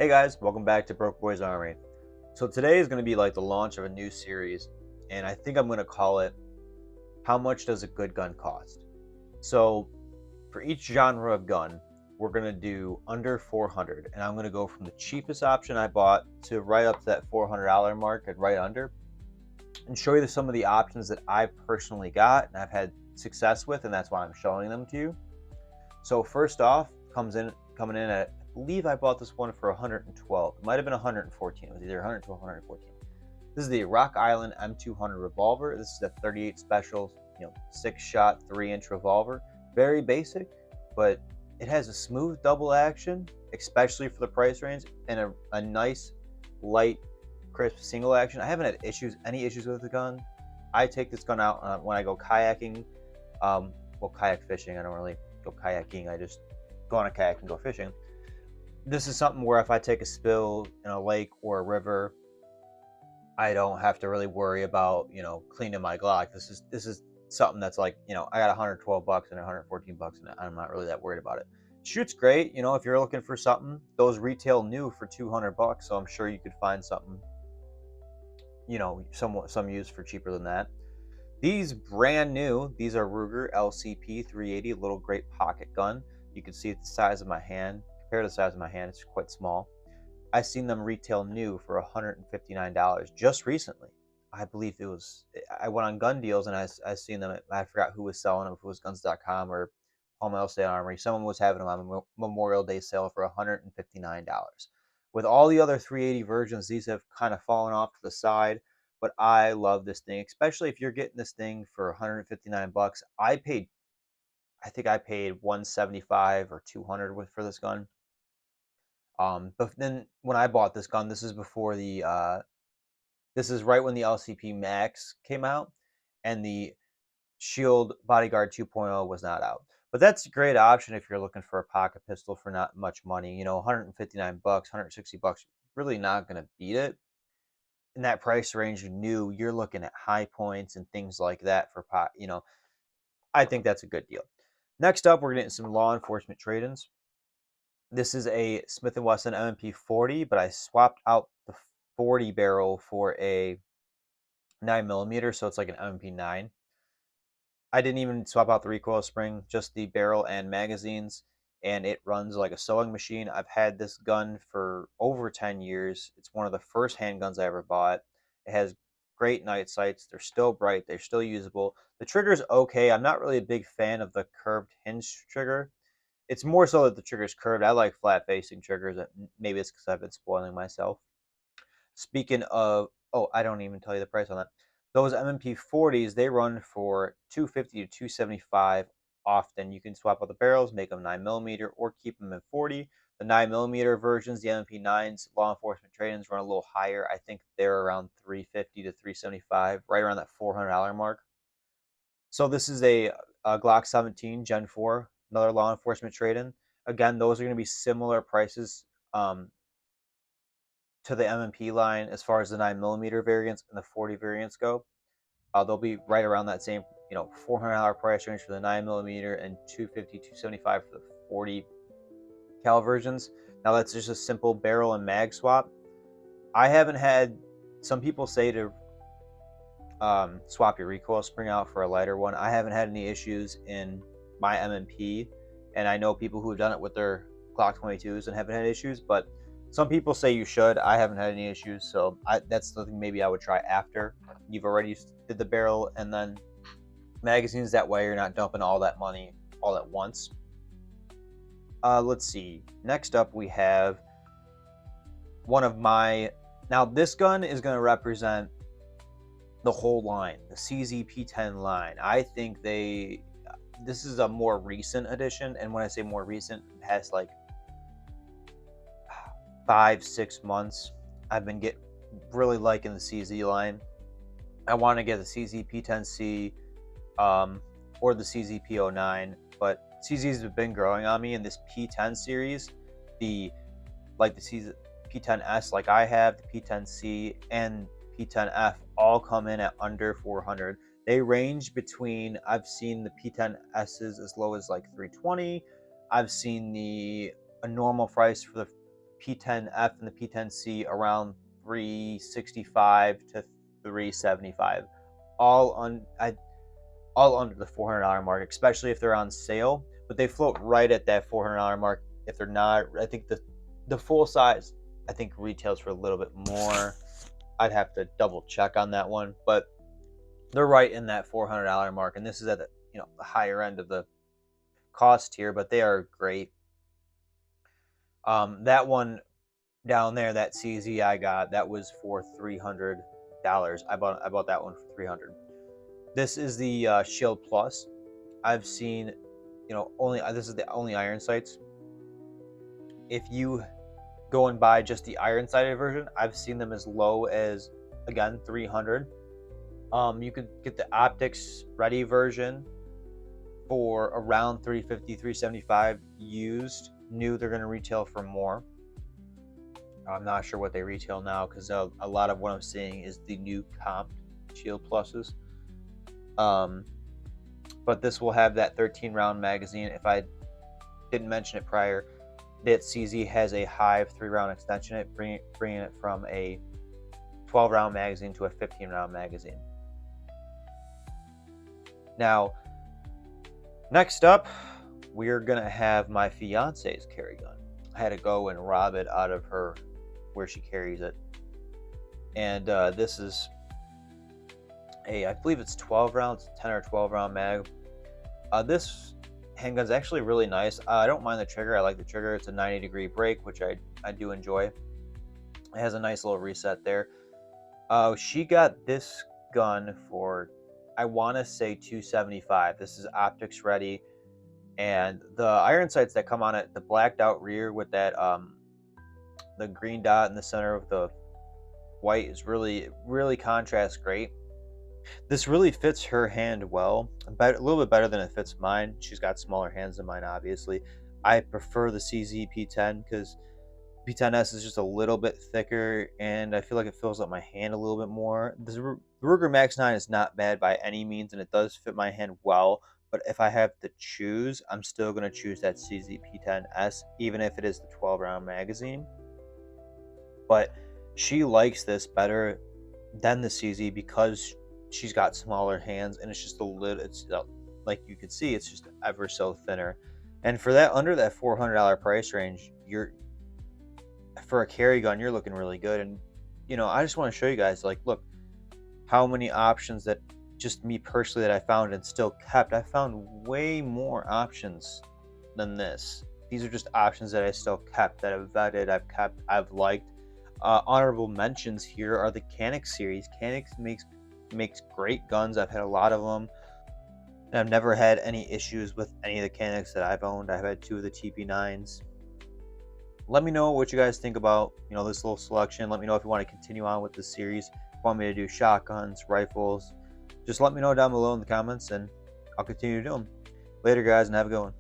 Hey guys, welcome back to Broke Boys Army. So today is going to be like the launch of a new series, and I think I'm going to call it How Much Does a Good Gun Cost? So for each genre of gun, we're going to do under 400, and I'm going to go from the cheapest option I bought to right up to that $400 mark and right under, and show you some of the options that I personally got and I've had success with, and that's why I'm showing them to you. So first off, coming in at, I believe I bought this one for 112. It might have been 114. It was either 112 or 114. This is the Rock Island M200 revolver. This is a 38 special, 6-shot, 3-inch revolver. Very basic, but it has a smooth double action, especially for the price range, and a nice, light, crisp single action. I haven't had any issues with the gun. I take this gun out when I go kayaking, kayak fishing. I don't really go kayaking. I just go on a kayak and go fishing. This is something where if I take a spill in a lake or a river, I don't have to really worry about cleaning my Glock. This is something that's like I got 112 bucks and 114 bucks, and I'm not really that worried about it. Shoots great. If you're looking for something, those retail new for 200 bucks, so I'm sure you could find something some used for cheaper than that. These brand new, these are Ruger LCP 380, little great pocket gun. You can see the size of my hand. Compared to the size of my hand, it's quite small. I seen them retail new for $159 just recently. I believe it was, I went on gun deals and I seen them. I forgot who was selling them, if it was guns.com or Palmetto State Armory. Someone was having them on a Memorial Day sale for $159. With all the other 380 versions, these have kind of fallen off to the side, but I love this thing, especially if you're getting this thing for 159 bucks. I think I paid 175 or 200 for this gun. But then when I bought this gun, this is right when the LCP Max came out, and the Shield Bodyguard 2.0 was not out. But that's a great option if you're looking for a pocket pistol for not much money. 159 bucks, 160 bucks, really not going to beat it. In that price range, new, you're looking at high points and things like that for pot. I think that's a good deal. Next up, we're getting some law enforcement trade-ins. This is a Smith & Wesson M&P 40, but I swapped out the 40 barrel for a 9mm, so it's like an M&P 9. I didn't even swap out the recoil spring, just the barrel and magazines, and it runs like a sewing machine. I've had this gun for over 10 years. It's one of the first handguns I ever bought. It has great night sights. They're still bright. They're still usable. The trigger's okay. I'm not really a big fan of the curved hinge trigger. It's more so that the trigger's curved. I like flat facing triggers. Maybe it's because I've been spoiling myself. Speaking of, oh, I don't even tell you the price on that. Those M&P 40s, they run for 250 to 275 often. You can swap out the barrels, make them 9mm, or keep them in 40. The 9mm versions, the M&P 9s, law enforcement trade-ins run a little higher. I think they're around 350 to 375, right around that $400 mark. So this is a Glock 17 Gen 4, another law enforcement trade-in. Again, those are going to be similar prices to the M&P line as far as the 9mm variants and the 40 variants go. They'll be right around that same, $400 price range for the 9mm and 250, 275 for the 40 cal versions. Now that's just a simple barrel and mag swap. I haven't had, some people say to swap your recoil spring out for a lighter one. I haven't had any issues in my M&P, and I know people who have done it with their Glock 22s and haven't had issues, but some people say you should. I haven't had any issues, so that's something maybe I would try after you've already did the barrel and then magazines. That way you're not dumping all that money all at once. Let's see. Next up we have one of my, now this gun is going to represent the whole line, the CZ P10 line. I think this is a more recent addition, and when I say more recent, it has like 5-6 months. I've been really liking the CZ line. I want to get the CZ P10C or the CZ P09, but CZs have been growing on me in this P10 series. The CZ P10S like I have, the P10C and P10F all come in at under 400. They range between, I've seen the P10S's as low as like 320. I've seen a normal price for the P10F and the P10C around 365 to 375, all under the $400 mark, especially if they're on sale. But they float right at that $400 mark. If they're not, I think the full size, I think retails for a little bit more. I'd have to double check on that one, but they're right in that $400 mark, and this is at the the higher end of the cost tier, but they are great. That one down there, that CZ I got, that was for $300. I bought that one for $300. This is the Shield Plus. I've seen, only this is the only iron sights. If you go and buy just the iron sighted version, I've seen them as low as, again, $300. You could get the optics ready version for around $350, $375 used. New, they're going to retail for more. I'm not sure what they retail now, because a lot of what I'm seeing is the new comp Shield Pluses. But this will have that 13-round magazine. If I didn't mention it prior, that CZ has a Hive 3-round extension, bringing it from a 12-round magazine to a 15-round magazine. Now, next up, we're going to have my fiance's carry gun. I had to go and rob it out of her where she carries it. And this is I believe it's 12 rounds, 10 or 12 round mag. This handgun's actually really nice. I don't mind the trigger. I like the trigger. It's a 90-degree break, which I do enjoy. It has a nice little reset there. She got this gun for, I want to say, $275. This is optics ready, and the iron sights that come on it, the blacked out rear with that the green dot in the center of the white, is really contrast great. This really fits her hand well, a little bit better than it fits mine. She's got smaller hands than mine, obviously. I prefer the CZ P10 because P10S is just a little bit thicker, and I feel like it fills up my hand a little bit more. The Ruger Max 9 is not bad by any means, and it does fit my hand well. But if I have to choose, I'm still going to choose that CZ P10S, even if it is the 12-round magazine. But she likes this better than the CZ because she's got smaller hands, and it's just a little, it's like you can see, it's just ever so thinner. And for that, under that $400 price range, for a carry gun, you're looking really good. And I just want to show you guys, like, look how many options that just me personally that I found and still kept. I found way more options than this. These are just options that I still kept, that I've vetted, I've kept, I've liked. Honorable mentions here are the Canik series. Canik makes great guns. I've had a lot of them, and I've never had any issues with any of the Caniks that I've owned. I've had 2 of the TP9s. Let me know what you guys think about this little selection. Let me know if you want to continue on with this series. If you want me to do shotguns, rifles, just let me know down below in the comments, and I'll continue to do them. Later, guys, and have a good one.